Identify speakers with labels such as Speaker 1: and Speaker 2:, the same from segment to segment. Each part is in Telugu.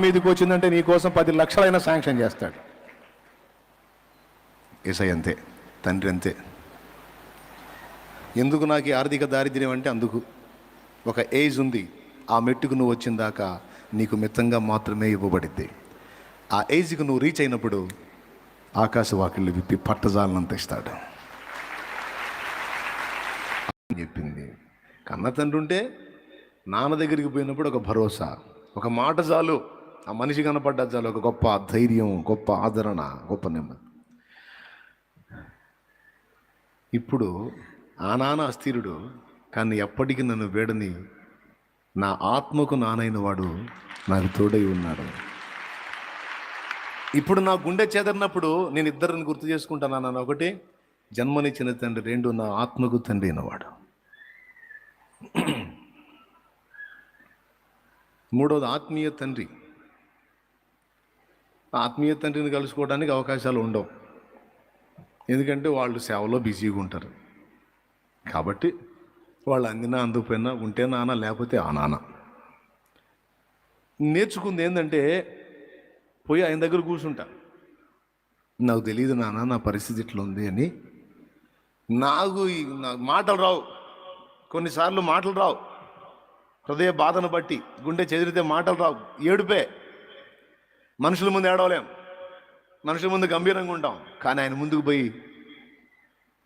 Speaker 1: మీదకి వచ్చిందంటే నీ కోసం 10 లక్షలైనా శాంక్షన్ చేస్తాడు. యేసయ్య అంతే, తండ్రి అంతే. ఎందుకు నాకు ఈ ఆర్థిక దారిద్ర్యం అంటే అందుకు ఒక ఏజ్ ఉంది. ఆ మెట్టుకు నువ్వు వచ్చిన దాకా నీకు మిత్తంగా మాత్రమే ఇవ్వబడిద్ది. ఆ ఏజ్కి నువ్వు రీచ్ అయినప్పుడు ఆకాశ వాకిళ్ళు విప్పి పట్టజాలనంత ఇస్తాడు చెప్పింది. కన్న తండ్రి ఉంటే నాన్న దగ్గరికి పోయినప్పుడు ఒక భరోసా, ఒక మాట చాలు. ఆ మనిషి కనపడ్డా చాలు, ఒక గొప్ప ధైర్యం, గొప్ప ఆదరణ, గొప్ప నెమ్మది. ఇప్పుడు ఆ నాన్న అస్థిరుడు, కానీ ఎప్పటికీ నన్ను వేడని నా ఆత్మకు నానైన వాడు నాకు తోడై ఉన్నాడు. ఇప్పుడు నా గుండె చెదరినప్పుడు నేను ఇద్దరిని గుర్తు చేసుకుంటాను. నన్ను ఒకటి జన్మనిచ్చిన తండ్రి, 2 నా ఆత్మకు తండ్రి అయినవాడు, 3వది ఆత్మీయ తండ్రి. ఆత్మీయ తండ్రిని కలుసుకోవడానికి అవకాశాలు ఉండవు, ఎందుకంటే వాళ్ళు సేవలో బిజీగా ఉంటారు. కాబట్టి వాళ్ళు అందినా అందుకుపోయినా ఉంటే నాన్న, లేకపోతే ఆ నాన్న. నేర్చుకుంది ఏంటంటే పోయి ఆయన దగ్గర కూర్చుంటా. నాకు తెలియదు నాన్న నా పరిస్థితి ఇట్లా ఉంది అని. నాకు మాటలు రావు, కొన్నిసార్లు మాటలు రావు. హృదయ బాధను బట్టి గుండె చెదిరితే మాటలు రావు, ఏడుపే. మనుషుల ముందు ఏడవలేం, మనుషుల ముందు గంభీరంగా ఉంటాం. కానీ ఆయన ముందుకు పోయి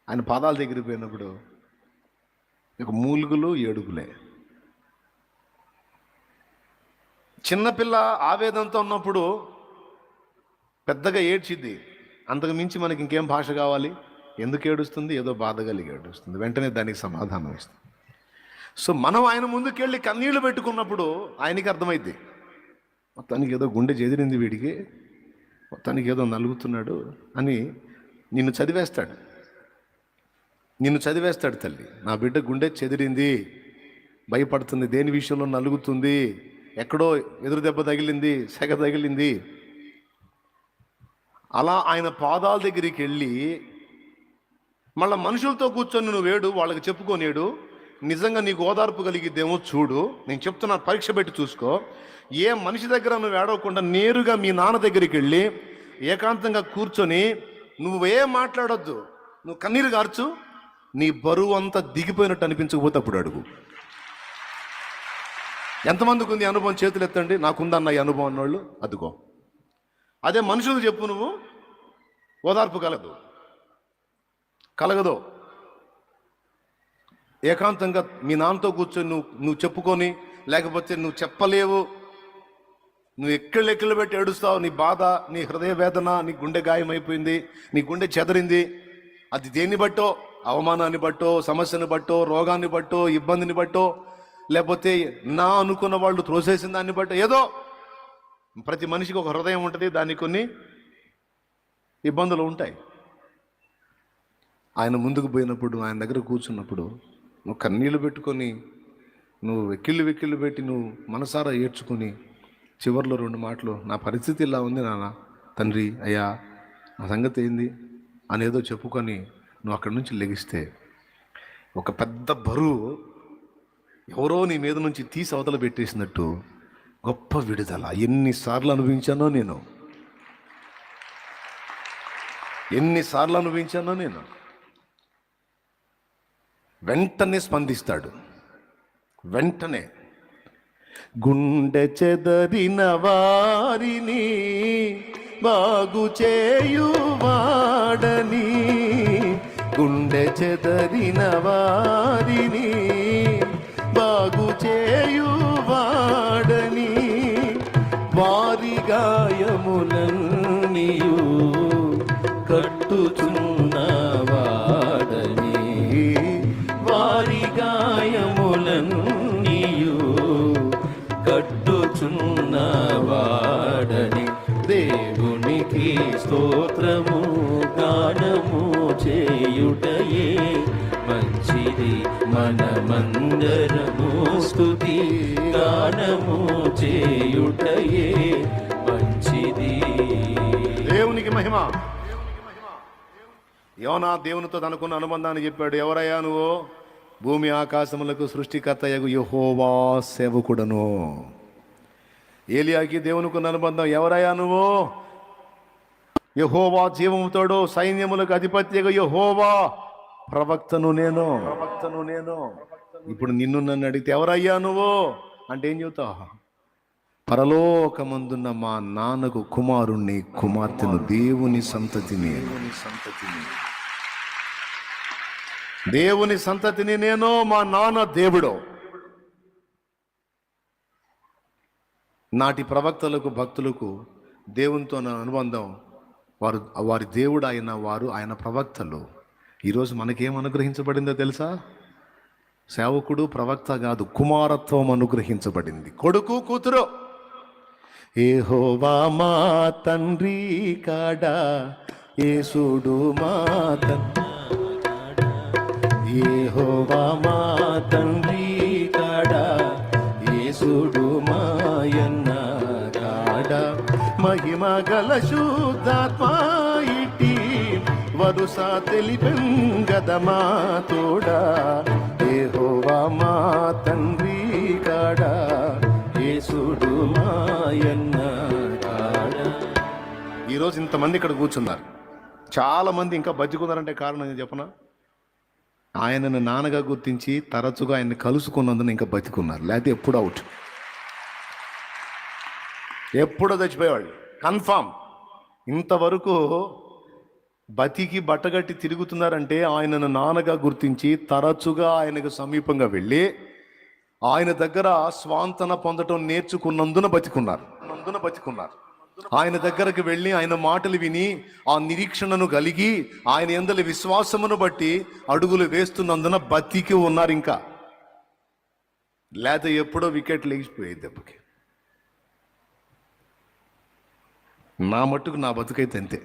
Speaker 1: ఆయన పాదాల దగ్గరికి పోయినప్పుడు ఇక మూలుగులు ఏడుపులే. చిన్నపిల్ల ఆవేదనతో ఉన్నప్పుడు పెద్దగా ఏడ్చిద్ది, అంతకు మించి మనకి ఇంకేం భాష కావాలి? ఎందుకు ఏడుస్తుంది? ఏదో బాధ కలిగి ఏడుస్తుంది, వెంటనే దానికి సమాధానం ఇస్తుంది. సో మనం ఆయన ముందుకెళ్ళి కన్నీళ్లు పెట్టుకున్నప్పుడు ఆయనకి అర్థమైద్ది, మొత్తానికి ఏదో గుండె చెదిరింది వీడికి, మొత్తానికి ఏదో నలుగుతున్నాడు అని నిన్ను చదివేస్తాడు. తల్లి, నా బిడ్డ గుండె చెదిరింది, భయపడుతుంది, దేని విషయంలో నలుగుతుంది, ఎక్కడో ఎదురు దెబ్బ తగిలింది, సెగ తగిలింది. అలా ఆయన పాదాల దగ్గరికి వెళ్ళి మళ్ళీ మనుషులతో కూర్చొని నువ్వు వేడు, వాళ్ళకి చెప్పుకోనేడు, నిజంగా నీకు ఓదార్పు కలిగిద్దేమో చూడు. నేను చెప్తున్నా, పరీక్ష పెట్టి చూసుకో. ఏ మనిషి దగ్గర నువ్వు ఏడవకుండా నేరుగా మీ నాన్న దగ్గరికి వెళ్ళి ఏకాంతంగా కూర్చొని నువ్వేం మాట్లాడొద్దు, నువ్వు కన్నీరు గార్చు, నీ బరువు అంతా దిగిపోయినట్టు అనిపించకపోతే అప్పుడు అడుగు. ఎంతమందికి ఉంది అనుభవం? చేతులు ఎత్తండి. నాకుందన్న ఈ అనుభవం అన్నోళ్ళు. అదుకో, అదే మనుషులు చెప్పు, నువ్వు ఓదార్పు కలగదు. ఏకాంతంగా మీ నాన్నతో కూర్చొని నువ్వు చెప్పుకొని, లేకపోతే నువ్వు చెప్పలేవు, నువ్వు ఎక్కిళ్ళు పెట్టి ఏడుస్తావు. నీ బాధ, నీ హృదయ వేదన, నీ గుండె గాయమైపోయింది, నీ గుండె చెదరింది. అది దేన్ని బట్టో, అవమానాన్ని బట్టో, సమస్యను బట్టో, రోగాన్ని బట్టో, ఇబ్బందిని బట్టో, లేకపోతే నా అనుకున్న వాళ్ళు త్రోసేసిన దాన్ని బట్టో, ఏదో ప్రతి మనిషికి ఒక హృదయం ఉంటుంది, దానికి కొన్ని ఇబ్బందులు ఉంటాయి. ఆయన ముందుకు పోయినప్పుడు, ఆయన దగ్గర కూర్చున్నప్పుడు నువ్వు కన్నీళ్ళు పెట్టుకొని, నువ్వు వెక్కిళ్ళు పెట్టి, నువ్వు మనసారా ఏడ్చుకొని చివర్లో 2 మాటలు, నా పరిస్థితి ఇలా ఉంది నాన్న, తండ్రి, అయ్యా నా సంగతి ఏంది అనేదో చెప్పుకొని నువ్వు అక్కడి నుంచి లెగిస్తే ఒక పెద్ద బరువు ఎవరో నీ మీద నుంచి తీసి అవతల పెట్టేసినట్టు గొప్ప విడుదల. ఎన్నిసార్లు అనుభవించానో నేను. వెంటనే స్పందిస్తాడు, వెంటనే. గుండె చెదరిన వారిని బాగు చేయువాడని, గుండె చెదరిన వారిని బాగు చేయువాడని, వారి గాయములన్నీయు కట్టుచున్నవాడని, వారి గాయములన్నీయు కట్టుచున్నవాడని, దేవునికి స్తోత్రము గానము చేయుటయే మంచిది, మనమందరము స్తుతి గానము చేయుటయే మంచిది. దేవునికి మహిమ. యోనా దేవునితో తనకున్న అనుబంధాన్ని చెప్పాడు. ఎవరయ్యా నువ్వు? భూమి ఆకాశములకు సృష్టికర్తయగు యెహోవా సేవకుడను. ఏలియాకి దేవునికి ఉన్న అనుబంధం. ఎవరయ్యా నువ్వు? యెహోవా జీవముతోడు సైన్యములకు అధిపత్యగా యెహోవా ప్రవక్తను నేను. ఇప్పుడు నిన్ను నన్ను అడిగితే ఎవరయ్యా నువ్వు అంటే ఏం చెబుతావు? పరలోకమందున్న మా నాన్నకు కుమారుణ్ణి, కుమార్తెను, దేవుని సంతతిని నేను. మా నాన్న దేవుడు. నాటి ప్రవక్తలకు, భక్తులకు దేవునితో అనుబంధం. వారి దేవుడు ఆయన ప్రవక్తలు. ఈరోజు మనకేం అనుగ్రహించబడిందో తెలుసా? సేవకుడు, ప్రవక్త కాదు, కుమారత్వం అనుగ్రహించబడింది. కొడుకు, కూతురు. యెహోవా మా తండ్రి కాడా యేసుడు మా యెహోవా మా తండ్రి కాడా యేసుడు మాయన్న కాడా మహిమ గల శుద్ధాత్మ ఇట్టి వరుస తెలిపెంగదమా తోడా యెహోవా మా తండ్రి కాడా యేసుడు మాయన్న కాడా. ఈరోజు ఇంతమంది ఇక్కడ కూర్చున్నారు. చాలా మంది ఇంకా బతికున్నారంటే కారణం ఏం చెప్పనా? ఆయనను నాన్నగా గుర్తించి తరచుగా ఆయన్ని కలుసుకున్నందున ఇంకా బతికున్నారు. లేకపోతే ఎప్పుడు అవుట్, ఎప్పుడో చచ్చిపోయేవాళ్ళు కన్ఫామ్. ఇంతవరకు బతికి బట్టగట్టి తిరుగుతున్నారంటే ఆయనను నాన్నగా గుర్తించి తరచుగా ఆయనకు సమీపంగా వెళ్ళి ఆయన దగ్గర స్వాంతన పొందటం నేర్చుకున్నందున బతికున్నారు. ఆయన దగ్గరకు వెళ్ళి ఆయన మాటలు విని ఆ నిరీక్షణను కలిగి ఆయన యందలి విశ్వాసమును బట్టి అడుగులు వేస్తున్నందున బతికి ఉన్నారు. ఇంకా లేకపోతే ఎప్పుడో వికెట్ లేచిపోయేది దెబ్బకి. నా మట్టుకు నా బతుకైతే అంతే.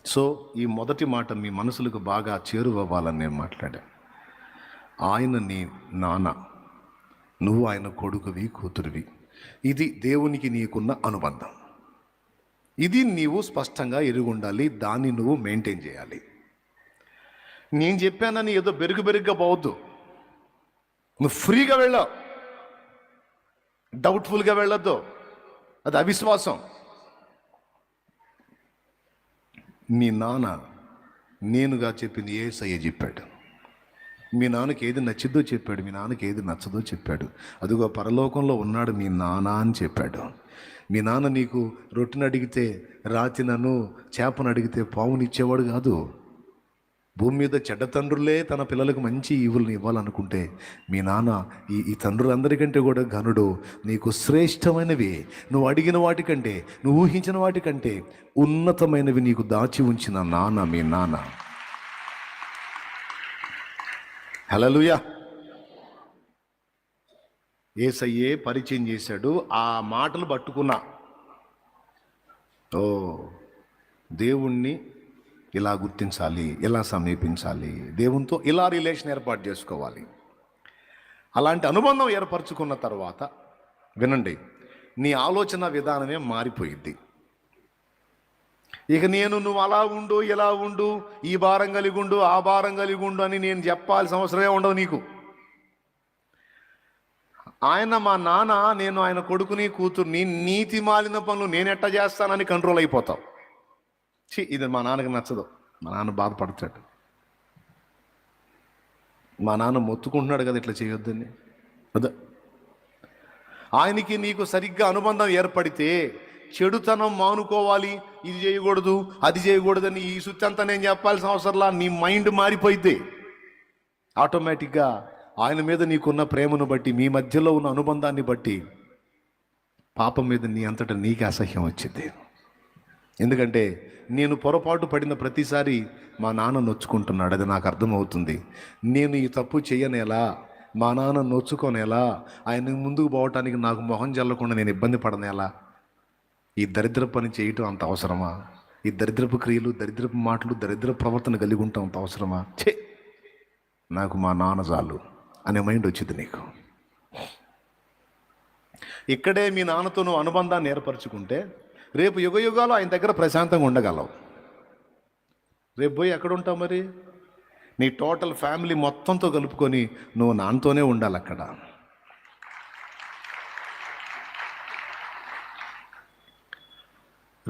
Speaker 1: సో ఈ మొదటి మాట మీ మనసులకు బాగా చేరువవ్వాలని నేను మాట్లాడాను. ఆయన నీ నాన్న, నువ్వు ఆయన కొడుకువి, కూతురువి. ఇది దేవునికి నీకున్న అనుబంధం. ఇది నీవు స్పష్టంగా ఎరుగుండాలి. దాన్ని నువ్వు మెయింటైన్ చేయాలి. నేను చెప్పానని ఏదో బెరుగ్గా పోవద్దు. నువ్వు ఫ్రీగా వెళ్ళావు, డౌట్ఫుల్గా వెళ్ళొద్దు. అది అవిశ్వాసం. మీ నాన్న నేనుగా చెప్పింది యేసయ్య చెప్పాడు. మీ నాన్నకి ఏది నచ్చిద్దో చెప్పాడు, మీ నాన్నకి ఏది నచ్చదో చెప్పాడు. అదిగో పరలోకంలో ఉన్నాడు మీ నాన్న అని చెప్పాడు. మీ నాన్న నీకు రొట్టెను అడిగితే రాతినను, చేపను అడిగితే పావునిచ్చేవాడు కాదు. భూమి మీద చెడ్డ తండ్రులే తన పిల్లలకు మంచి ఈవులను ఇవ్వాలనుకుంటే మీ నాన్న ఈ తండ్రులందరికంటే కూడా ఘనుడు. నీకు శ్రేష్టమైనవి, నువ్వు అడిగిన వాటికంటే, నువ్వు ఊహించిన వాటికంటే ఉన్నతమైనవి నీకు దాచి ఉంచిన నాన్న మీ నాన్న. హల్లెలూయా. యేసయ్యే పరిచయం చేశాడు. ఆ మాటలు పట్టుకున్నా, ఓ దేవుణ్ణి ఇలా గుర్తించాలి, ఇలా సమీపించాలి, దేవునితో ఇలా రిలేషన్ ఏర్పాటు చేసుకోవాలి. అలాంటి అనుబంధం ఏర్పరచుకున్న తర్వాత వినండి, నీ ఆలోచన విధానమే మారిపోయింది. ఇక నువ్వు అలా ఉండు, ఇలా ఉండు, ఈ భారం కలిగి ఉండు, ఆ భారం కలిగి ఉండు అని నేను చెప్పాల్సిన అవసరమే ఉండవు నీకు. ఆయన మా నాన్న, నేను ఆయన కొడుకుని, కూతుర్ని. నీతి మాలిన పనులు నేను ఎట్టా చేస్తానని కంట్రోల్ అయిపోతావు. ఇది మా నాన్నకి నచ్చదు, మా నాన్న బాధపడతాడు, మా నాన్న మొత్తుకుంటున్నాడు కదా ఇట్లా చేయొద్దని. అదే ఆయనకి నీకు సరిగ్గా అనుబంధం ఏర్పడితే చెడుతనం మానుకోవాలి, ఇది చేయకూడదు, అది చేయకూడదని ఈ సుత్తంతా నేను చెప్పాల్సిన అవసరంలా. నీ మైండ్ మారిపోయిద్ది ఆటోమేటిక్గా. ఆయన మీద నీకున్న ప్రేమను బట్టి, మీ మధ్యలో ఉన్న అనుబంధాన్ని బట్టి పాపం మీద నీ అంతటా నీకే అసహ్యం వచ్చింది. ఎందుకంటే నేను పొరపాటు పడిన ప్రతిసారి మా నాన్న నొచ్చుకుంటున్నాడు, అది నాకు అర్థమవుతుంది. నేను ఈ తప్పు చేయనేలా, మా నాన్న నొచ్చుకోనేలా, ఆయన ముందుకు పోవటానికి నాకు మొహం జల్లకుండా నేను ఇబ్బంది పడనేలా. ఈ దరిద్ర పని చేయటం అంత అవసరమా? ఈ దరిద్రపు క్రియలు, దరిద్రపు మాటలు, దరిద్ర ప్రవర్తన కలిగి ఉంటాం అంత అవసరమా? నాకు మా నాన్న చాలు అనే మైండ్ వచ్చింది నీకు. ఇక్కడే మీ నాన్నతో నువ్వు అనుబంధాన్ని ఏర్పరచుకుంటే రేపు యుగయుగాలు ఆయన దగ్గర ప్రశాంతంగా ఉండగలవు. రేపు పోయి ఎక్కడ ఉంటావు మరి? నీ టోటల్ ఫ్యామిలీ మొత్తంతో కలుపుకొని నువ్వు నాన్నతోనే ఉండాలి అక్కడ.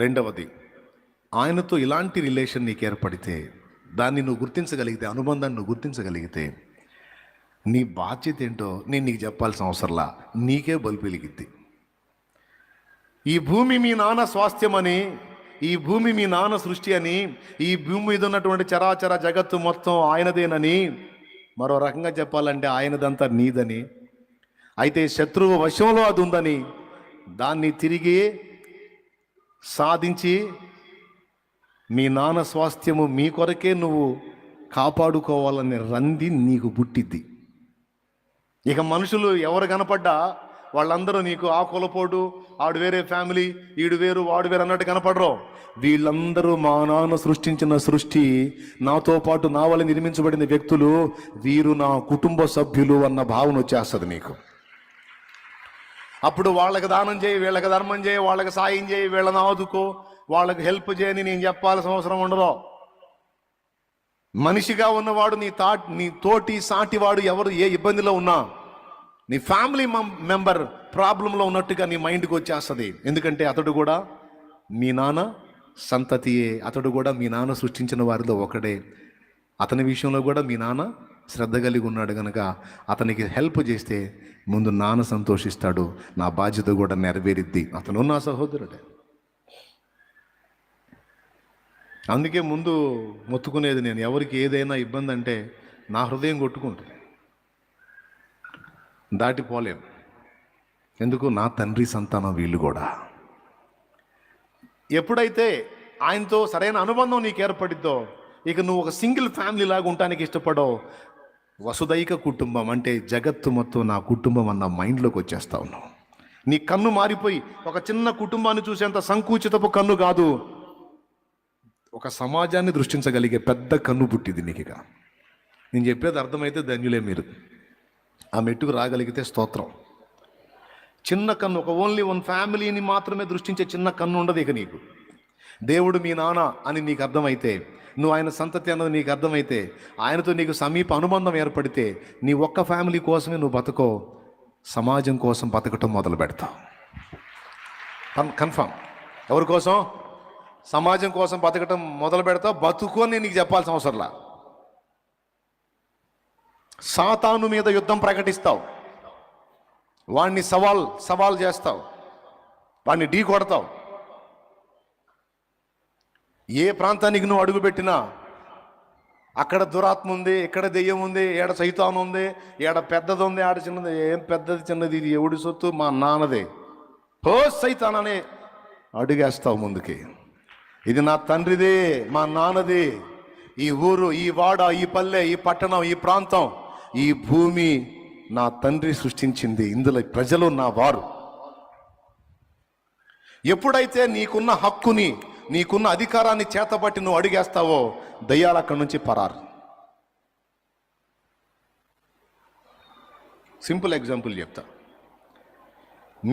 Speaker 1: రెండవది, ఆయనతో ఇలాంటి రిలేషన్ నీకు ఏర్పడితే, దాన్ని నువ్వు గుర్తించగలిగితే, అనుబంధాన్ని నువ్వు గుర్తించగలిగితే, నీ బాధ్యత ఏంటో నేను నీకు చెప్పాల్సిన అవసరంలా నీకే బల్బు వెలిగిద్ది. ఈ భూమి మీ నాన్న స్వాస్థ్యమని, ఈ భూమి మీ నాన్న సృష్టి అని, ఈ భూమి మీద ఉన్నటువంటి చరాచర జగత్తు మొత్తం ఆయనదేనని, మరో రకంగా చెప్పాలంటే ఆయనదంతా నీదని, అయితే శత్రువు వశంలో అది ఉందని, దాన్ని తిరిగి సాధించి మీ నాన్న స్వాస్థ్యము మీ కొరకే నువ్వు కాపాడుకోవాలనే రంది నీకు పుట్టిద్ది. ఇక మనుషులు ఎవరు కనపడ్డా వాళ్ళందరూ నీకు ఆ కులపోటు, ఆడు వేరే ఫ్యామిలీ, ఈడు వేరు వాడు వేరు అన్నట్టు కనపడరు. వీళ్ళందరూ మా నాన్న సృష్టించిన సృష్టి, నాతో పాటు నా వల్ల నిర్మించబడిన వ్యక్తులు, వీరు నా కుటుంబ సభ్యులు అన్న భావన వచ్చేస్తుంది నీకు. అప్పుడు వాళ్ళకి దానం చేయి, వీళ్ళకి ధర్మం చేయి, వాళ్ళకి సాయం చేయి, వీళ్ళని ఆదుకో, వాళ్ళకి హెల్ప్ చేయని నేను చెప్పాల్సిన అవసరం ఉండదు. మనిషిగా ఉన్నవాడు నీ తోటి సాటివాడు ఎవరు ఏ ఇబ్బందిలో ఉన్నా, నీ ఫ్యామిలీ మెంబర్ ప్రాబ్లంలో ఉన్నట్టుగా నీ మైండ్కి వచ్చేస్తుంది. ఎందుకంటే అతడు కూడా మీ నాన్న సంతతియే, అతడు కూడా మీ నాన్న సృష్టించిన వారిలో ఒకడే, అతని విషయంలో కూడా మీ నాన్న శ్రద్ధ కలిగి ఉన్నాడు కనుక అతనికి హెల్ప్ చేస్తే ముందు నాన్న సంతోషిస్తాడు, నా బాధ్యత కూడా నెరవేరిద్ది. అతను నా సహోదరుడే. అందుకే ముందు మొత్తుకునేది నేను, ఎవరికి ఏదైనా ఇబ్బంది అంటే నా హృదయం కొట్టుకుంటుంది, దాటిపోలేం. ఎందుకు? నా తండ్రి సంతానం వీళ్ళు కూడా. ఎప్పుడైతే ఆయనతో సరైన అనుబంధం నీకు ఏర్పడిద్దో, ఇక నువ్వు ఒక సింగిల్ ఫ్యామిలీ లాగా ఉండటానికి ఇష్టపడవు. వసుదైక కుటుంబం అంటే జగత్తు మొత్తం నా కుటుంబం అన్న మైండ్లోకి వచ్చేస్తా ఉన్నావు. నీ కన్ను మారిపోయి ఒక చిన్న కుటుంబాన్ని చూసేంత సంకుచితపు కన్ను కాదు, ఒక సమాజాన్ని దృష్టించగలిగే పెద్ద కన్ను పుట్టింది నీకు. ఇక నేను చెప్పేది అర్థమైతే ధన్యులే మీరు. ఆ మెట్టుకు రాగలిగితే స్తోత్రం. చిన్న కన్ను, ఒక ఓన్లీ వన్ ఫ్యామిలీని మాత్రమే దృష్టించే చిన్న కన్ను ఉండదు ఇక నీకు. దేవుడు మీ నాన్న అని నీకు అర్థమైతే, నువ్వు ఆయన సంతతి అన్నది నీకు అర్థమైతే, ఆయనతో నీకు సమీప అనుబంధం ఏర్పడితే, నీ ఒక్క ఫ్యామిలీ కోసమే నువ్వు బతకో, సమాజం కోసం బతకటం మొదలు పెడతావు. కన్ఫర్మ్. ఎవరి కోసం? సమాజం కోసం బతకటం మొదలు పెడతావు. బతుకు అని నీకు చెప్పాల్సిన అవసరంలా. సాతాను మీద యుద్ధం ప్రకటిస్తావు, వాణ్ణి సవాల్ చేస్తావు, వాణ్ణి ఢీ కొడతావు. ఏ ప్రాంతానికి నువ్వు అడుగుపెట్టినా అక్కడ దురాత్మ ఉంది, ఇక్కడ దెయ్యం ఉంది, ఏడ సైతాను ఉంది, ఏడ పెద్దది ఉంది, ఆడ చిన్నది. ఏం పెద్దది చిన్నది? ఇది ఎవడి సొత్తు? మా నాన్నదే. హో సైతాననే అడుగేస్తావు ముందుకి. ఇది నా తండ్రిదే, మా నాన్నది. ఈ ఊరు, ఈ వాడ, ఈ పల్లె, ఈ పట్టణం, ఈ ప్రాంతం, ఈ భూమి నా తండ్రి సృష్టించింది, ఇందులో ప్రజలు నా వారు. ఎప్పుడైతే నీకున్న హక్కుని, నీకున్న అధికారాన్ని చేతబట్టి నువ్వు అడిగేస్తావో, దయ్యాలు అక్కడి నుంచి పరారు. సింపుల్ ఎగ్జాంపుల్ చెప్తా.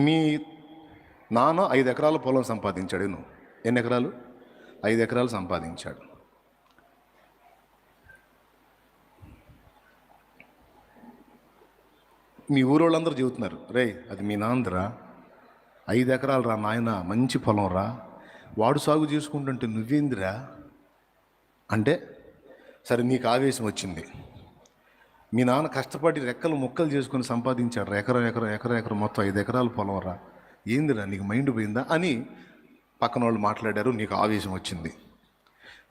Speaker 1: మీ నాన్న 5 ఎకరాల పొలం సంపాదించాడు. నువ్వు ఎన్ని ఎకరాలు? 5 ఎకరాలు సంపాదించాడు. మీ ఊరోళ్ళందరూ చెబుతున్నారు, రే అది మీ నాన్నరా, 5 ఎకరాలు రా నాయన, మంచి పొలం రా, వాడు సాగు చేసుకుంటుంటే నువ్వేందిరా అంటే, సరే నీకు ఆవేశం వచ్చింది. మీ నాన్న కష్టపడి రెక్కలు ముక్కలు చేసుకొని సంపాదించాడు, ఎకరం మొత్తం 5 ఎకరాల పొలం రా, ఏందిరా నీకు మైండ్ పోయిందా అని పక్కన వాళ్ళు మాట్లాడారు. నీకు ఆవేశం వచ్చింది,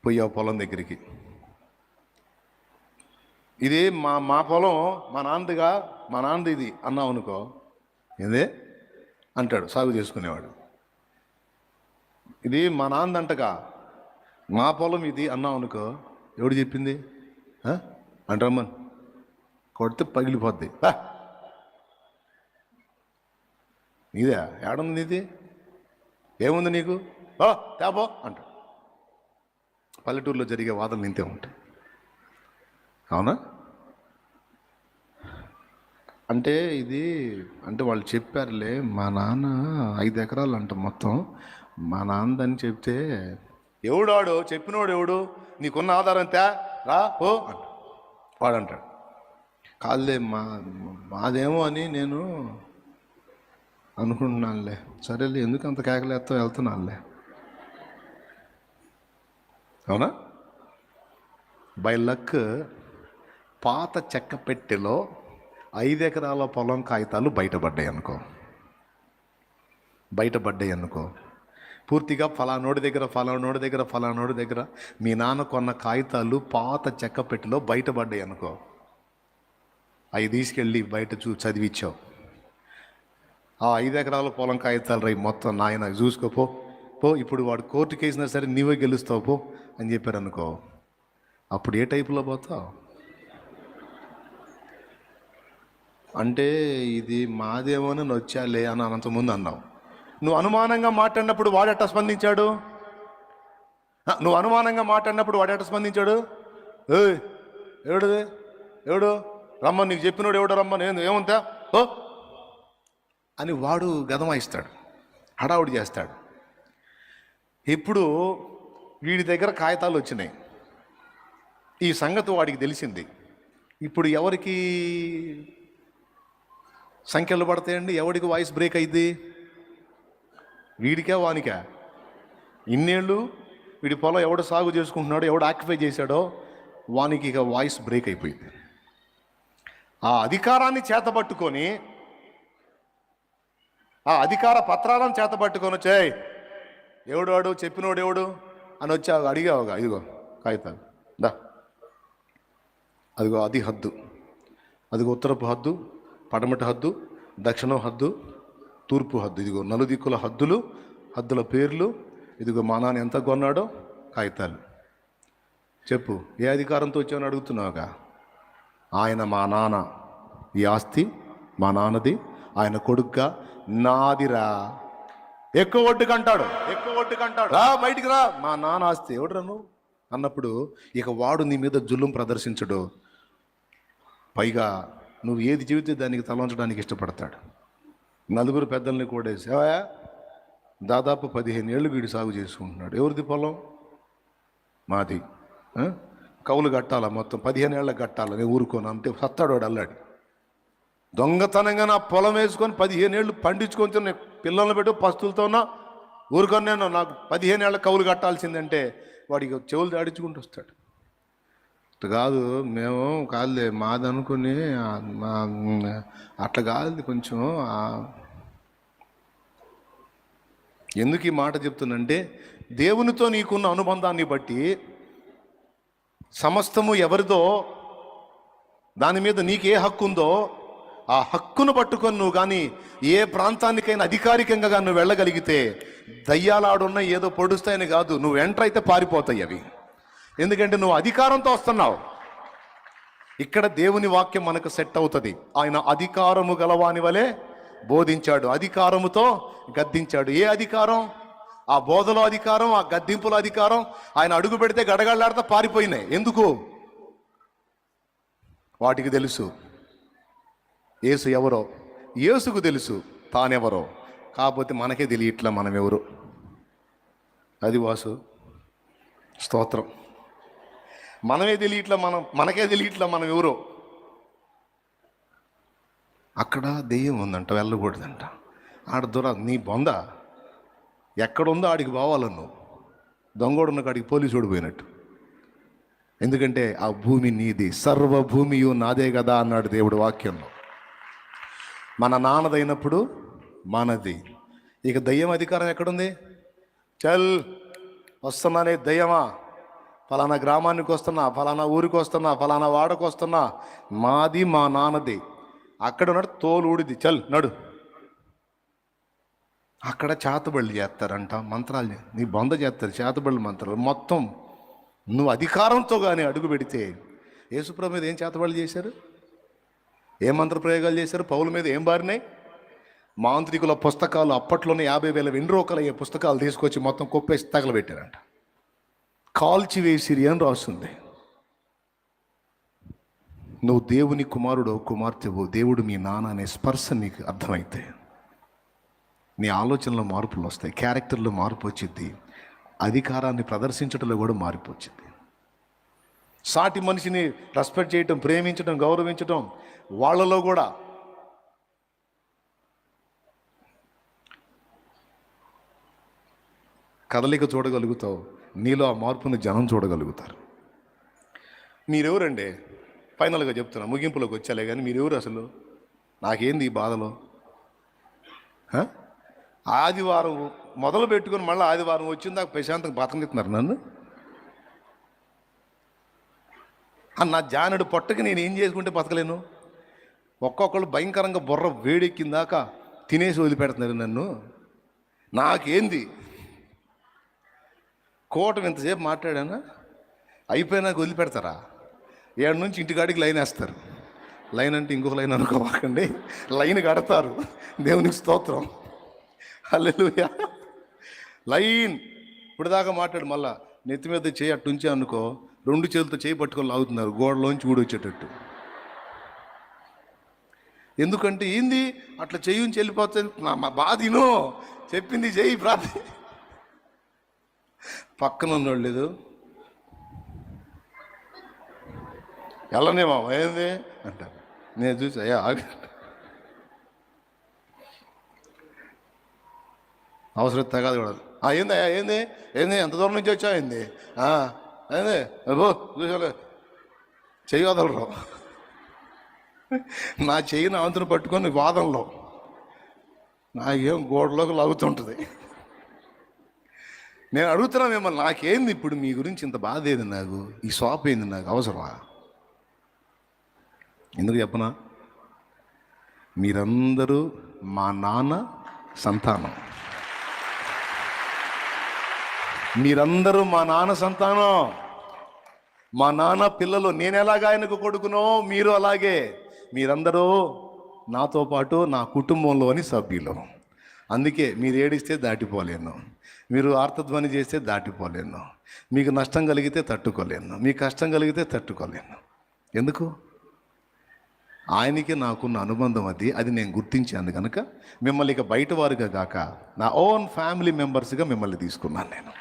Speaker 1: పోయావు పొలం దగ్గరికి. ఇది మా పొలం, మా నాన్నది ఇది అన్నావు అనుకో, ఇదే అంటాడు సాగు చేసుకునేవాడు. ఇది మా నాన్నదంటగా, మా పొలం ఇది అన్నావు అనుకో, ఎవడు చెప్పింది అంటారమ్మన్ కొడితే పగిలిపోద్ది. నీదే? ఏడుంది ఇది? ఏముంది నీకు? తేపో అంటాడు. పల్లెటూరులో జరిగే వాదనలు ఇంతే ఉంటాయి, అవునా? అంటే ఇది అంటే వాళ్ళు చెప్పారులే, మా నాన్న 5 ఎకరాలు అంట మొత్తం, మా నాన్నదని చెప్తే, ఎవడాడు చెప్పినోడు? ఎవడు? నీకున్న ఆధారం తే రా ఓ అంట. వాడంటాడు, కాదులే మాదేమో అని నేను అనుకుంటున్నానులే. సరేలే, ఎందుకు అంత కేకలేస్తావు, వెళ్తున్నానులే. అవునా? బై లక్ పాత చెక్క పెట్టెలో 5 ఎకరాల పొలం కాగితాలు బయటపడ్డాయి అనుకో, పూర్తిగా ఫలానోడి దగ్గర మీ నాన్న కొన్న కాగితాలు పాత చెక్క పెట్టెలో బయటపడ్డాయి అనుకో, అవి తీసుకెళ్ళి బయట చదివించావు. ఆ 5 ఎకరాల పొలం కాగితాలు రై మొత్తం నాయన చూసుకోపో పో, ఇప్పుడు వాడు కోర్టుకి వేసినా సరే నీవే గెలుస్తావు పో అని చెప్పారు అనుకో, అప్పుడు ఏ టైపులో పోతావు? అంటే ఇది మాదేమోని నొచ్చాలే అని అంతకుముందు అన్నావు. నువ్వు అనుమానంగా మాట్లాడినప్పుడు వాడెట్ట స్పందించాడు? ఏయ్ ఎవడుది, ఎవడు రమ్మని నీకు చెప్పినోడు, ఎవడో రమ్మని ఏమంతా ఓ అని వాడు గదమాయిస్తాడు, హడావుడి చేస్తాడు. ఇప్పుడు వీడి దగ్గర కాగితాలు వచ్చినాయి, ఈ సంగతి వాడికి తెలిసింది. ఇప్పుడు ఎవరికి సంఖ్యలు పడతాయండి? ఎవడికి వాయిస్ బ్రేక్ అయింది? వీడికా వానికా? ఇన్నేళ్ళు వీడి పొలం ఎవడు సాగు చేసుకుంటున్నాడో, ఎవడు ఆక్యుపై చేశాడో వానికి ఇక వాయిస్ బ్రేక్ అయిపోయింది. ఆ అధికారాన్ని చేతబట్టుకొని, ఆ అధికార పత్రాలను చేతబట్టుకొని వచ్చాయి, ఎవడు వాడు, చెప్పినోడు ఎవడు అని వచ్చా అడిగావుగా, ఇదిగో కాగితాలు దా, అదిగో అది హద్దు, అదిగో ఉత్తరపు హద్దు, పడమటి హద్దు, దక్షిణం హద్దు, తూర్పు హద్దు, ఇదిగో నలుదిక్కుల హద్దులు, హద్దుల పేర్లు, ఇదిగో మా నాన్న ఎంత కొన్నాడో కాగితాలు. చెప్పు, ఏ అధికారంతో వచ్చావని అడుగుతున్నావుగా? ఆయన మా నాన్న, ఈ ఆస్తి మా నాన్నది, ఆయన కొడుగ్గా నాదిరా, ఎక్కువ ఒడ్డుకంటాడు రా బయటికి రా, మా నాన్న ఆస్తి ఎవడు రాను అన్నప్పుడు ఇక వాడు నీ మీద జుల్లం ప్రదర్శించడు. పైగా నువ్వు ఏది చెబితే దానికి తలంచడానికి ఇష్టపడతాడు. నలుగురు పెద్దల్ని కూడేసి, దాదాపు 15 ఏళ్ళు వీడు సాగు చేసుకుంటున్నాడు. ఎవరిది పొలం? మాది. కౌలు కట్టాలా, మొత్తం 15 ఏళ్ళకి కట్టాలా, నేను ఊరుకోను అంటే సత్తాడు వాడు అల్లాడి. దొంగతనంగా నా పొలం వేసుకొని 15 ఏళ్ళు పండించుకొని నేను పిల్లల్ని పెట్టు పస్తులతోనా ఊరుకొని, నేను నాకు 15 ఏళ్ళ కౌలు కట్టాల్సిందంటే వాడికి చెవులు దాడించుకుంటూ వస్తాడు. కాదు మేము కాదులే మాది అనుకుని అట్లా కాదు కొంచెం. ఎందుకు ఈ మాట చెప్తున్నంటే, దేవునితో నీకున్న అనుబంధాన్ని బట్టి సమస్తము ఎవరిదో, దాని మీద నీకే హక్కు ఉందో ఆ హక్కును పట్టుకొని నువ్వు కానీ ఏ ప్రాంతానికైనా అధికారికంగా నువ్వు వెళ్ళగలిగితే, దయ్యాలాడున్న ఏదో పొడుస్తాయని కాదు, నువ్వు ఎంటర్ అయితే పారిపోతాయి అవి. ఎందుకంటే నువ్వు అధికారంతో వస్తున్నావు. ఇక్కడ దేవుని వాక్యం మనకు సెట్ అవుతుంది. ఆయన అధికారము గలవాని వలె బోధించాడు, అధికారముతో గద్దించాడు. ఏ అధికారం? ఆ బోధలో అధికారం, ఆ గద్దింపుల అధికారం. ఆయన అడుగు పెడితే గడగడలాడితే పారిపోయినాయి. ఎందుకు? వాటికి తెలుసు యేసు ఎవరో, యేసుకు తెలుసు తానెవరో. కాకపోతే మనకే తెలియట్లా మనం ఎవరు. అది వాసు స్తోత్రం. మనకే తెలియట్లా మనం ఎవరో. అక్కడ దెయ్యం ఉందంట, వెళ్ళకూడదంట. ఆడ నీ బొంద ఎక్కడుందో ఆడికి పోవాలను. దొంగోడున్న కాడికి పోలీసుడు పోయినట్టు. ఎందుకంటే ఆ భూమి నీది, సర్వభూమియు నాదే కదా అన్నాడు దేవుడు వాక్యంలో. మన నాన్నదైనప్పుడు మనది. ఇక దయ్యం అధికారం ఎక్కడుంది? చల్ వస్తున్నానే దయ్యమా, ఫలానా గ్రామానికి వస్తున్నా, ఫలానా ఊరికి వస్తున్నా, ఫలానా వాడకు వస్తున్నా, మాది మా నాన్నది. అక్కడ ఉన్నాడు, తోలు ఊడిది, చల్ నడు. అక్కడ చేతబళ్ళు చేస్తారంట, మంత్రాలు నీ బొంద చేస్తారు, చేతబళ్ళు మంత్రాలు మొత్తం. నువ్వు అధికారంతో కానీ అడుగు పెడితే, యేసుప్రభు మీద ఏం చేతబళ్ళు చేశారు, ఏం మంత్ర ప్రయోగాలు చేశారు, పౌల మీద ఏం బారినాయి? మాంత్రికుల పుస్తకాలు, అప్పట్లోనే 50,000 వెండి రూపాయలు అయ్యే పుస్తకాలు తీసుకొచ్చి మొత్తం కొప్పేసి తగలబెట్టారంట. కాల్చివేసిరి అని రాస్తుంది. నువ్వు దేవుని కుమారుడు కుమార్తెవు, దేవుడు మీ నాన్న అనే స్పర్శ నీకు అర్థమైతే నీ ఆలోచనలో మార్పులు వస్తాయి, క్యారెక్టర్లో మార్పు వచ్చింది, అధికారాన్ని ప్రదర్శించడంలో కూడా మార్పు వచ్చింది. సాటి మనిషిని రెస్పెక్ట్ చేయటం, ప్రేమించడం, గౌరవించటం, వాళ్ళలో కూడా కదలిక చూడగలుగుతావు. నీలో ఆ మార్పుని జనం చూడగలుగుతారు. మీరెవరండి? ఫైనల్గా చెప్తున్నా, ముగింపులోకి వచ్చాలే కానీ మీరెవరు అసలు? నాకేంది ఈ బాధలో? ఆదివారం మొదలు పెట్టుకుని మళ్ళీ ఆదివారం వచ్చిందాక ప్రశాంతంగా బతకనిస్తున్నారు నన్ను. నా జానుడు పొట్టకి నేను ఏం చేసుకుంటే బతకలేను? ఒక్కొక్కళ్ళు భయంకరంగా బుర్ర వేడెక్కిందాక తినేసి వదిలిపెడుతున్నారు నన్ను. నాకేంది? కూటమి ఇంతసేపు మాట్లాడానా, అయిపోయినాక వదిలిపెడతారా? 7 నుంచి ఇంటికాడికి లైన్ వేస్తారు. లైన్ అంటే ఇంకొక లైన్ అనుకోవాకండి, లైన్ కడతారు. దేవునికి స్తోత్రం, హల్లెలూయా. లైన్ ఇప్పుడు దాకా మాట్లాడు, మళ్ళా నెత్తి మీద చేయి అట్టుంచే అనుకో, 2 చేతులతో చేయి పట్టుకొని లాగుతున్నారు గోడలోంచి ఊడొచ్చేటట్టు. ఎందుకంటే ఏంది అట్లా చెయ్యించి వెళ్ళిపోతుంది. మా బాధినో చెప్పింది చెయ్యి ప్రార్థన. పక్కన ఉన్నాడు లేదు, వెళ్ళనేమో ఏంది అంటారు. నేను చూసి అయ్యా ఆగి, అవసరం తగాదు కూడా. ఏంది అయ్యా, ఏంది ఏంది ఎంత దూరం నుంచి వచ్చావు, ఏంది ఏంది చూసా చెయ్యి వదలరు. నా చెయ్యిని అవంతుని పట్టుకొని వాదంలో నాకేం గోడలోకి లాగుతుంటుంది. నేను అడుగుతున్నా మిమ్మల్ని, నాకేంది ఇప్పుడు మీ గురించి ఇంత బాధ? ఏది నాకు ఈ షాప్ ఏంది? నాకు అవసరమా? ఎందుకు చెప్పనా? మీరందరూ మా నాన్న సంతానం. మీరందరూ మా నాన్న సంతానం, మా నాన్న పిల్లలు. నేను ఎలాగ ఆయనకు కొడుకునో మీరు అలాగే. మీరందరూ నాతో పాటు నా కుటుంబంలోని సభ్యులు. అందుకే మీరు ఏడిస్తే దాటిపోలేను, మీరు ఆర్తధ్వని చేస్తే దాటిపోలేను, మీకు నష్టం కలిగితే తట్టుకోలేను, మీకు కష్టం కలిగితే తట్టుకోలేను. ఎందుకు? ఆయనకి నాకున్న అనుబంధం అది నేను గుర్తించాను కనుక మిమ్మల్ని ఇక బయట వారుగా కాక నా ఓన్ ఫ్యామిలీ మెంబర్స్గా మిమ్మల్ని తీసుకున్నాను. నేను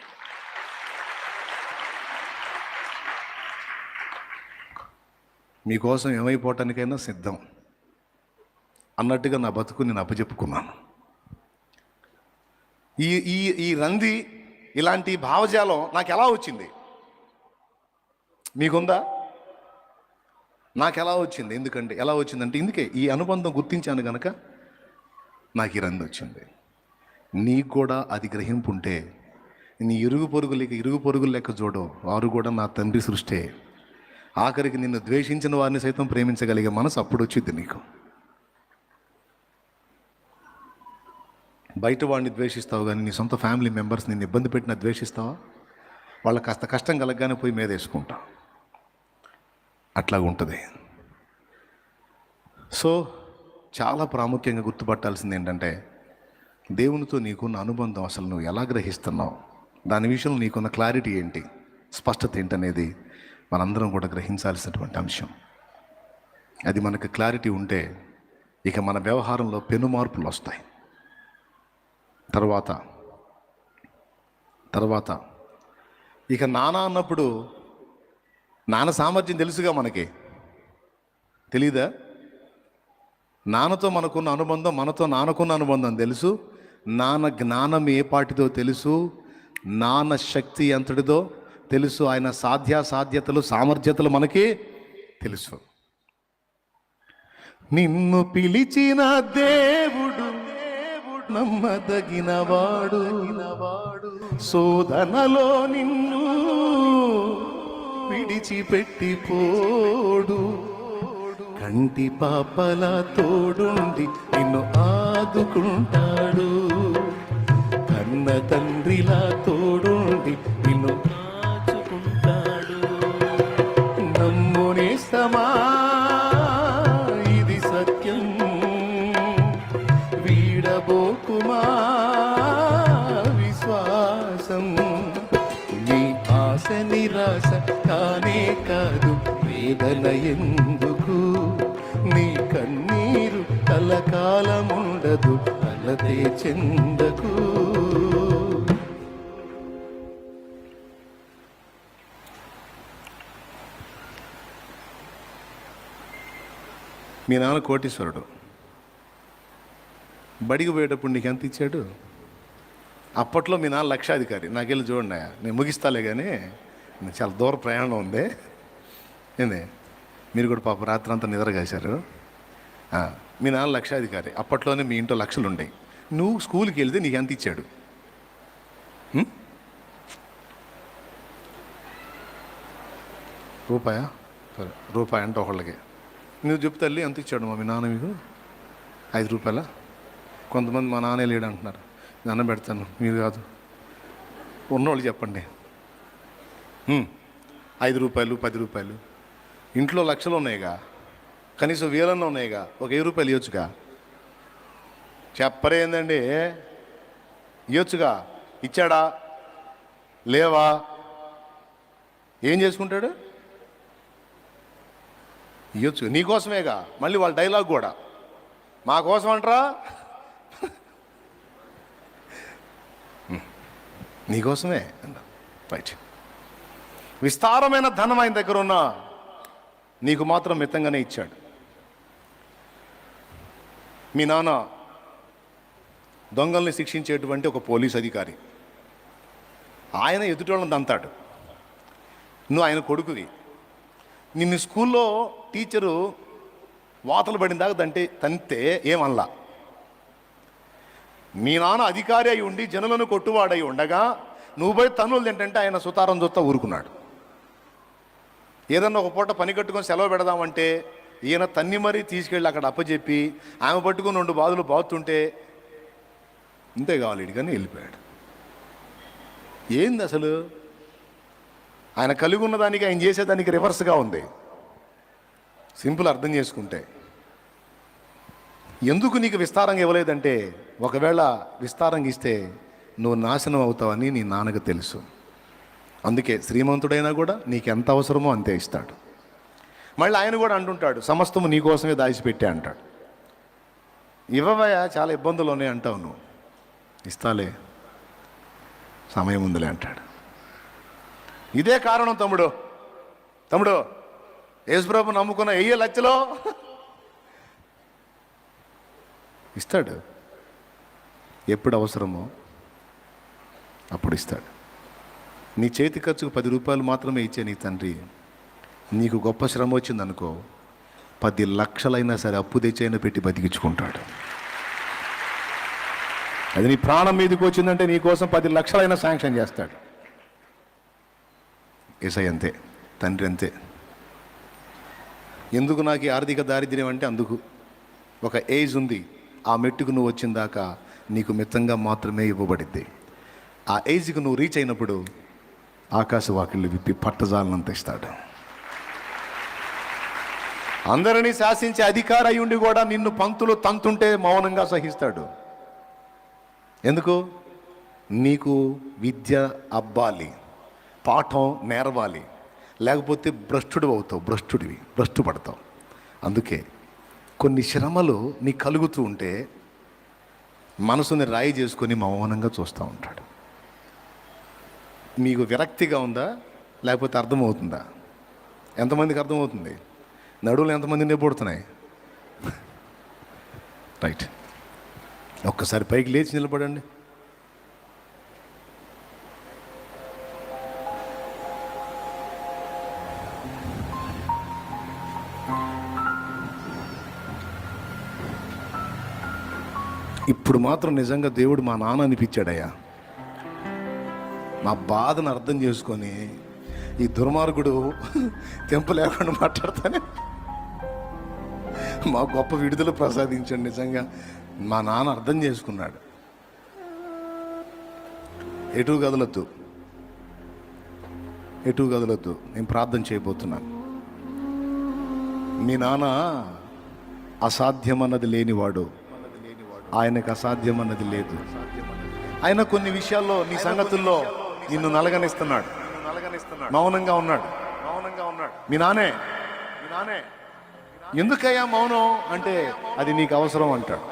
Speaker 1: మీకోసం ఏమైపోవటానికైనా సిద్ధం అన్నట్టుగా నా బతుకు నేను అప్పచెప్పుకున్నాను. ఈ ఈ ఈ రంది ఇలాంటి భావజాలం నాకు ఎలా వచ్చింది? మీకుందా? నాకు ఎలా వచ్చింది? ఎందుకంటే ఎలా వచ్చిందంటే ఇందుకే ఈ అనుబంధం గుర్తించాను కనుక నాకు ఈ రంది వచ్చింది. నీకు కూడా అది గ్రహింపు ఉంటే నీ ఇరుగు పొరుగులు లెక్క చూడవు, వారు కూడా నా తండ్రి సృష్టే. ఆఖరికి నిన్ను ద్వేషించిన వారిని సైతం ప్రేమించగలిగే మనసు అప్పుడు వచ్చింది నీకు. బయట వాడిని ద్వేషిస్తావు కానీ నీ సొంత ఫ్యామిలీ మెంబర్స్ నిన్ను ఇబ్బంది పెట్టినా ద్వేషిస్తావా? వాళ్ళకి కాస్త కష్టం కలగగానే పోయి మీద వేసుకుంటా. అట్లాగా ఉంటుంది. సో చాలా ప్రాముఖ్యంగా గుర్తుపట్టాల్సింది ఏంటంటే దేవునితో నీకున్న అనుబంధం అసలు నువ్వు ఎలా గ్రహిస్తున్నావు, దాని విషయంలో నీకున్న క్లారిటీ ఏంటి, స్పష్టత ఏంటనేది మనందరం కూడా గ్రహించాల్సినటువంటి అంశం. అది మనకు క్లారిటీ ఉంటే ఇక మన వ్యవహారంలో పెను మార్పులు వస్తాయి. తర్వాత ఇక నాన్న అన్నప్పుడు నాన్న సామర్థ్యం తెలుసుగా, మనకి తెలీదా? నాన్నతో మనకున్న అనుబంధం, మనతో నాన్నకున్న అనుబంధం తెలుసు. నాన్న జ్ఞానం ఏ పాటిదో తెలుసు, నాన్న శక్తి ఎంతటిదో తెలుసు, ఆయన సాధ్యతలు సామర్థ్యతలు మనకి తెలుసు. నిన్ను పిలిచిన దేవుడు నమ్మదగినవాడు, శోధనలో నిన్ను విడిచిపెట్టిపోడు, కంటి పాపల తోడుండి నిన్ను ఆదుకుంటాడు, కన్న తండ్రిలా తోడుండి నిన్ను ఆచుకుంటాడు. నమ్మునేస్తమా ఇది సత్యం, వీడబోకుమా విశ్వాసం. నీ ఆశ నిరాశ కానే కాదు, వేదన ఎందుకు, నీ కన్నీరు కలకాలముండదు, అలతే చెందకు. మీ నాన్న కోటీశ్వరుడు, బడికి పోయేటప్పుడు నీకు ఎంత ఇచ్చాడు? అప్పట్లో మీ నాన్న లక్షాధికారి. నాకెళ్ళి చూడండి, నేను ముగిస్తాలే కానీ చాలా దూర ప్రయాణం ఉంది. ఏంది మీరు కూడా పాప రాత్రి అంతా నిద్ర కాశారు. మీ నాన్న లక్షాధికారి. అప్పట్లోనే మీ ఇంట్లో లక్షలు ఉండేవి. నువ్వు స్కూల్కి వెళ్తే నీకు ఎంత ఇచ్చాడు? రూపాయా? సరే, రూపాయి అంటే ఒకళ్ళకి. నువ్వు చెప్పు తల్లి, ఎంత ఇచ్చాడు మా మీ నాన్న మీకు? 5 రూపాయలా? కొంతమంది మా నాన్నే లేడు అంటున్నారు. నాన్న పెడతాను, మీరు కాదు, ఉన్నోళ్ళు చెప్పండి. 5 రూపాయలు, 10 రూపాయలు. ఇంట్లో లక్షలు ఉన్నాయిగా, కనీసం వేలన్నా ఉన్నాయిగా, ఒక 10 రూపాయలు ఇవ్వచ్చుగా. చెప్పరేందండి, ఇవ్వచ్చుగా. ఇచ్చాడా? లేవా? ఏం చేసుకుంటాడు? ఇవ్వచ్చు, నీకోసమేగా. మళ్ళీ వాళ్ళ డైలాగ్ కూడా మా కోసం అంటారా? నీకోసమే. రైట్. విస్తారమైన ధనం ఆయన దగ్గర ఉన్నా నీకు మాత్రం మితంగానే ఇచ్చాడు. మీ నాన్న దొంగల్ని శిక్షించేటువంటి ఒక పోలీస్ అధికారి. ఆయన ఎదుటోళ్ళని దంతాడు. నువ్వు ఆయన కొడుకువి. నిన్ను స్కూల్లో టీచరు వాతలు పడిన దాకా తంతే ఏమనలా. మీ నాన్న అధికారి అయి ఉండి జనులను కొట్టువాడై ఉండగా నువ్వు పోయి తన్నులు తింటే ఆయన సుతారం చూస్తా ఊరుకున్నాడు. ఏదన్నా ఒక పూట పని కట్టుకొని సెలవు పెడదామంటే ఈయన తన్ని మరీ తీసుకెళ్ళి అక్కడ అప్పచెప్పి ఆమె పట్టుకుని 2 బాధలు బాగుతుంటే ఇంతే కావాలి ఇడికని వెళ్ళిపోయాడు. ఏంది అసలు? ఆయన కలిగి ఉన్నదానికి ఆయన చేసేదానికి రివర్స్గా ఉంది. సింపుల్ అర్థం చేసుకుంటే. ఎందుకు నీకు విస్తారంగా ఇవ్వలేదంటే, ఒకవేళ విస్తారంగా ఇస్తే నువ్వు నాశనం అవుతావని నీ నాన్నకు తెలుసు. అందుకే శ్రీమంతుడైనా కూడా నీకు ఎంత అవసరమో అంతే ఇస్తాడు. మళ్ళీ ఆయన కూడా అంటుంటాడు, సమస్తము నీకోసమే దాచిపెట్టే అంటాడు. ఇవ్వవయ్యా, చాలా ఇబ్బందులు ఉన్నాయి అంటావు నువ్వు. ఇస్తాలే, సమయం ఉందిలే అంటాడు. ఇదే కారణం తమ్ముడు యేసుప్రభు నమ్ముకున్న 1000 లక్షలో ఇస్తాడు. ఎప్పుడు అవసరమో అప్పుడు ఇస్తాడు. నీ చేతి ఖర్చుకు 10 రూపాయలు మాత్రమే ఇచ్చే నీ తండ్రి నీకు గొప్ప శ్రమ వచ్చిందనుకో, 10 లక్షలైనా సరే అప్పు తెచ్చైనా పెట్టి బతికించుకుంటాడు. అది నీ ప్రాణం మీదకి వచ్చిందంటే నీ కోసం 10 లక్షలైనా శాంక్షన్ చేస్తాడు. యేసయ్య అంతే, తండ్రి అంతే. ఎందుకు నాకు ఈ ఆర్థిక దారిద్ర్యం అంటే అందుకు ఒక ఏజ్ ఉంది. ఆ మెట్టుకు నువ్వు వచ్చిన దాకా నీకు మితంగా మాత్రమే ఇవ్వబడిద్ది. ఆ ఏజ్కి నువ్వు రీచ్ అయినప్పుడు ఆకాశవాకిళ్ళు విప్పి పట్టజాలనంత ఇస్తాడు. అందరినీ శాసించే అధికారి అయి ఉండి కూడా నిన్ను పంతులు తంతుంటే మౌనంగా సహిస్తాడు. ఎందుకు? నీకు విద్య అబ్బాలి, పాఠం నేర్వాలి, లేకపోతే భ్రష్టు పడతావు. అందుకే కొన్ని శ్రమలు నీ కలుగుతూ ఉంటే మనసుని రాయి చేసుకొని మౌనంగా చూస్తూ ఉంటాడు. మీకు విరక్తిగా ఉందా లేకపోతే అర్థమవుతుందా? ఎంతమందికి అర్థమవుతుంది? నడువులు ఎంతమంది నిలబడుతున్నాయి? రైట్. ఒక్కసారి పైకి లేచి నిలబడండి. ఇప్పుడు మాత్రం నిజంగా దేవుడు మా నాన్న అనిపించాడయ్యా. మా బాధను అర్థం చేసుకొని ఈ దుర్మార్గుడు తెంపు లేకుండా మాట్లాడతానే మా గొప్ప విడుదల ప్రసాదించండి. నిజంగా మా నాన్న అర్థం చేసుకున్నాడు. ఎటు కదలొద్దు. నేను ప్రార్థన చేయబోతున్నాను. మీ నాన్న అసాధ్యమన్నది లేనివాడు, ఆయనకు అసాధ్యమన్నది లేదు. ఆయన కొన్ని విషయాల్లో నీ సంగతుల్లో నిన్ను నలగనిస్తున్నాడు, మౌనంగా ఉన్నాడు. మీ నానే ఎందుకయ్యా మౌనం అంటే అది నీకు అవసరం అంటాడు.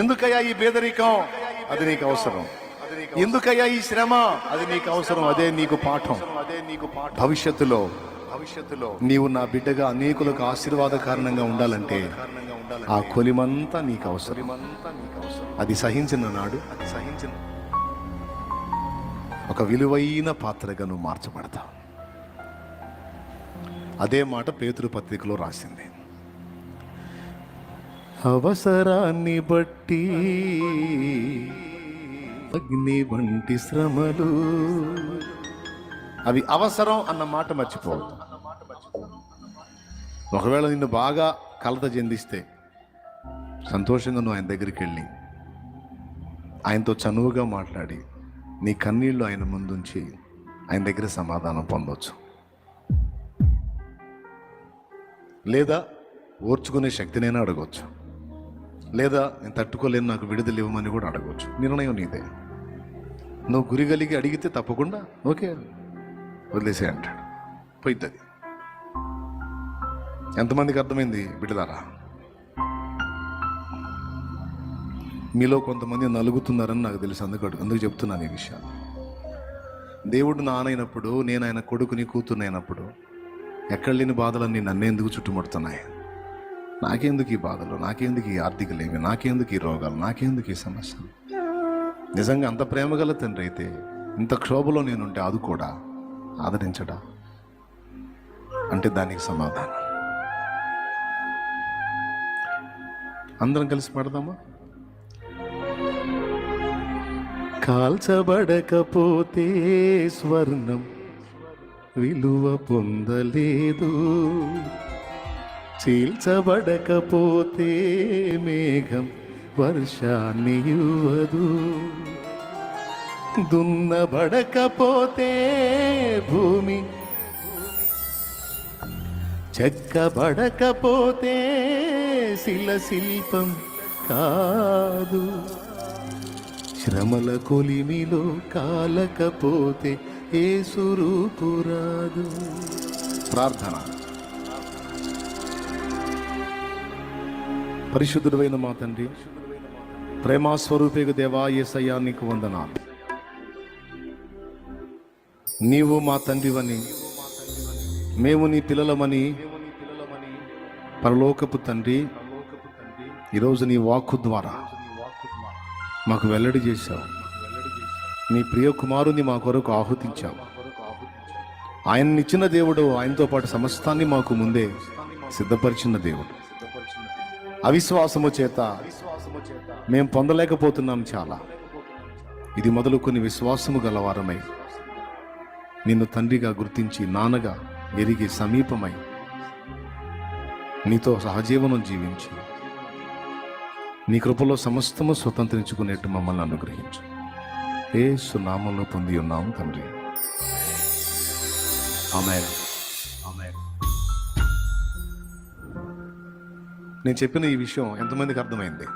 Speaker 1: ఎందుకయ్యా ఈ పేదరికం? అది నీకు అవసరం. ఎందుకయ్యా ఈ శ్రమ? అది నీకు అవసరం. అదే నీకు పాఠం. భవిష్యత్తులో నీవు నా బిడ్డగా అనేకులకు ఆశీర్వాద కారణంగా ఉండాలంటే ఆ కొలిమంతా నీకు అవసరం. అది సహించిన నాడు ఒక విలువైన పాత్రగా నువ్వు మార్చబడతావు. అదే మాట పేతురు పత్రికలో రాసింది. అవసరాన్ని బట్టి అగ్ని వంటి శ్రమలు, అవి అవసరం అన్న మాట మర్చిపోవద్దు. ఒకవేళ నిన్ను బాగా కలత చెందిస్తే సంతోషంగా నువ్వు ఆయన దగ్గరికి వెళ్ళి ఆయనతో చనువుగా మాట్లాడి నీ కన్నీళ్లు ఆయన ముందుంచి ఆయన దగ్గర సమాధానం పొందవచ్చు. లేదా ఓర్చుకునే శక్తినైనా అడగవచ్చు, లేదా నేను తట్టుకోలేను నాకు విడుదల ఇవ్వమని కూడా అడగవచ్చు. నిర్ణయం నీదే. నువ్వు గురి కలిగి అడిగితే తప్పకుండా ఓకే వదిలేసే అంటాడు, పోయిద్ది. ఎంతమందికి అర్థమైంది బిడ్డలారా? మీలో కొంతమంది నలుగుతున్నారని నాకు తెలుసు, అందుకు చెప్తున్నాను ఈ విషయాలు. దేవుడు నానైనప్పుడు, నేను ఆయన కొడుకుని కూతురునైనప్పుడు ఎక్కడ లేని బాధలన్నీ నన్నేందుకు చుట్టుముడుతున్నాయి? నాకెందుకు ఈ బాధలు, నాకెందుకు ఈ ఆర్థికలేమి, నాకెందుకు ఈ రోగాలు, నాకెందుకు ఈ సమస్యలు? నిజంగా అంత ప్రేమగల తండ్రి అయితే ఇంత క్షోభలో నేనుంటే ఆదుకోడా, ఆదరించడా అంటే దానికి సమాధానం అందరం కలిసి పడదామా? కాల్చబడకపోతే స్వర్ణం విలువ పొందలేదు, చీల్చబడకపోతే మేఘం వర్షాన్ని ఇవ్వదు, దున్నబడకపోతే భూమి, చెక్కబడకపోతే శిల్పం కాదు, శ్రమల కొలిమిలో కాలకపోతే యేసు రూపు రాదు. ప్రార్థన. పరిశుద్ధుడైన మా తండ్రి, ప్రేమాస్వరూపేగు దేవా, యేసయ్యా నీకు వందనాలు. నీవు మా తండ్రివని, మేము నీ పిల్లలమని పరలోకపు తండ్రి ఈరోజు నీ వాక్కు ద్వారా మాకు వెల్లడి చేశావు. నీ ప్రియ కుమారుని మా కొరకు ఆహుతించావు. ఆయన్నిచ్చిన దేవుడు, ఆయనతో పాటు సమస్తాన్ని మాకు ముందే సిద్ధపరిచిన దేవుడు. అవిశ్వాసము చేత మేము పొందలేకపోతున్నాం చాలా. ఇది మొదలుకొని విశ్వాసము గలవారమై నిన్ను తండ్రిగా గుర్తించి, నాన్నగా ఎరిగి, సమీపమై నీతో సహజీవనం జీవించి నీ కృపలో సమస్తము స్వతంత్రించుకునేట్టు మమ్మల్ని అనుగ్రహించు. యేసు నామములో పొంది ఉన్నాము తండ్రి, ఆమేన్. ఆమేన్. నేను చెప్పిన ఈ విషయం ఎంతమందికి అర్థమైంది?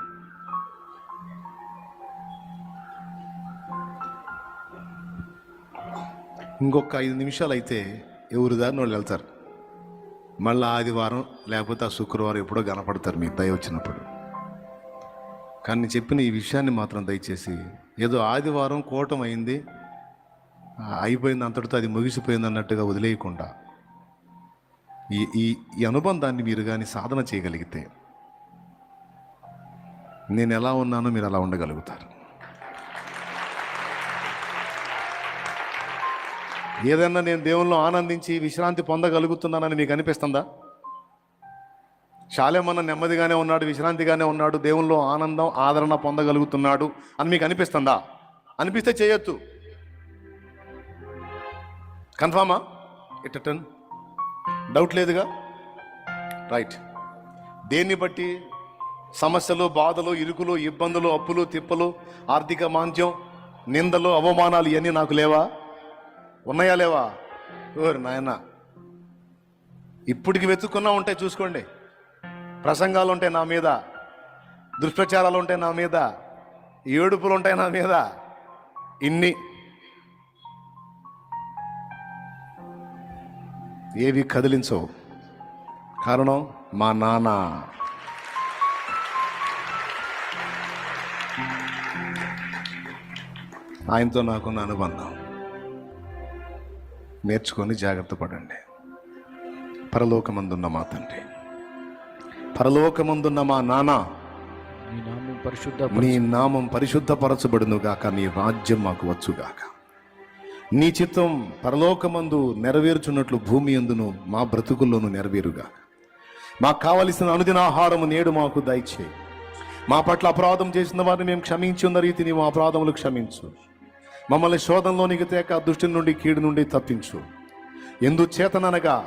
Speaker 1: ఇంకొక 5 నిమిషాలు అయితే ఎవరి దారిని వాళ్ళు వెళ్తారు. మళ్ళీ ఆదివారం లేకపోతే ఆ శుక్రవారం ఎప్పుడో కనపడతారు మీకు దయ వచ్చినప్పుడు. కానీ నేను చెప్పిన ఈ విషయాన్ని మాత్రం దయచేసి ఏదో ఆదివారం కూటం అయింది, అయిపోయింది, అంతటితో అది ముగిసిపోయింది అన్నట్టుగా వదిలేయకుండా ఈ అనుబంధాన్ని మీరు కానీ సాధన చేయగలిగితే నేను ఎలా ఉన్నానో మీరు అలా ఉండగలుగుతారు. ఏదన్నా నేను దేవుల్లో ఆనందించి విశ్రాంతి పొందగలుగుతున్నానని మీకు అనిపిస్తుందా? శాలేమన్న నెమ్మదిగానే ఉన్నాడు, విశ్రాంతిగానే ఉన్నాడు, దేవుల్లో ఆనందం ఆదరణ పొందగలుగుతున్నాడు అని మీకు అనిపిస్తుందా? అనిపిస్తే చేయొచ్చు. కన్ఫామా? ఇట్టన్ డౌట్ లేదుగా? రైట్. దేన్ని బట్టి? సమస్యలు, బాధలు, ఇరుకులు, ఇబ్బందులు, అప్పులు, తిప్పలు, ఆర్థిక మాంద్యం, నిందలు, అవమానాలు ఇవన్నీ నాకు లేవా? ఉన్నాయా లేవా? ఓరు నాయన, ఇప్పటికి వెతుక్కున్నా ఉంటాయి చూసుకోండి. ప్రసంగాలు ఉంటాయి నా మీద, దుష్ప్రచారాలు ఉంటాయి నా మీద, ఏడుపులు ఉంటాయి నా మీద. ఇన్ని ఏవి కదిలించవు. కారణం మా నాన్న. ఆయనతో నాకున్న అనుబంధం నేర్చుకొని జాగ్రత్త పడండి. పరలోకమందున్న మా తండ్రి, పరలోకమందున్న మా నాన్న, నీ నామం పరిశుద్ధపరచబడును గాక, నీ రాజ్యం మాకు వచ్చుగాక. నీ చిత్తం పరలోకమందు నెరవేర్చున్నట్లు భూమి యందును మా బ్రతుకుల్లోనూ నెరవేరుగా. మాకు కావలసిన అనుదిన ఆహారము నేడు మాకు దయచేయి. మా పట్ల అపరాధం చేసిన వారిని మేము క్షమించి ఉన్న రీతిని మా అపరాధములు క్షమించు. మమ్మల్ని శోధంలోనికి తేక దుష్టి నుండి, కీడు నుండి తప్పించు. ఎందుచేతననగా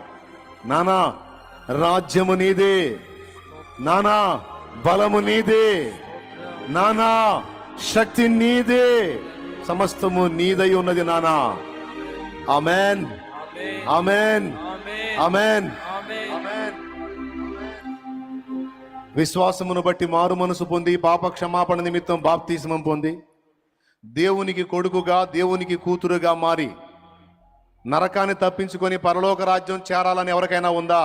Speaker 1: నానా రాజ్యము నీదే, నానా బలము నీదే, నానా శక్తి నీదే, సమస్తము నీదై ఉన్నది నానా. ఆమేన్, ఆమేన్, ఆమేన్. విశ్వాసమును బట్టి మారు మనసు పొంది పాప క్షమాపణ నిమిత్తం బాప్తిస్మం పొంది దేవునికి కొడుకుగా, దేవునికి కూతురుగా మారి నరకాన్ని తప్పించుకొని పరలోక రాజ్యం చేరాలని ఎవరికైనా ఉందా?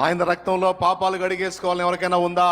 Speaker 1: ఆయన రక్తంలో పాపాలు గడిగేసుకోవాలని ఎవరికైనా ఉందా?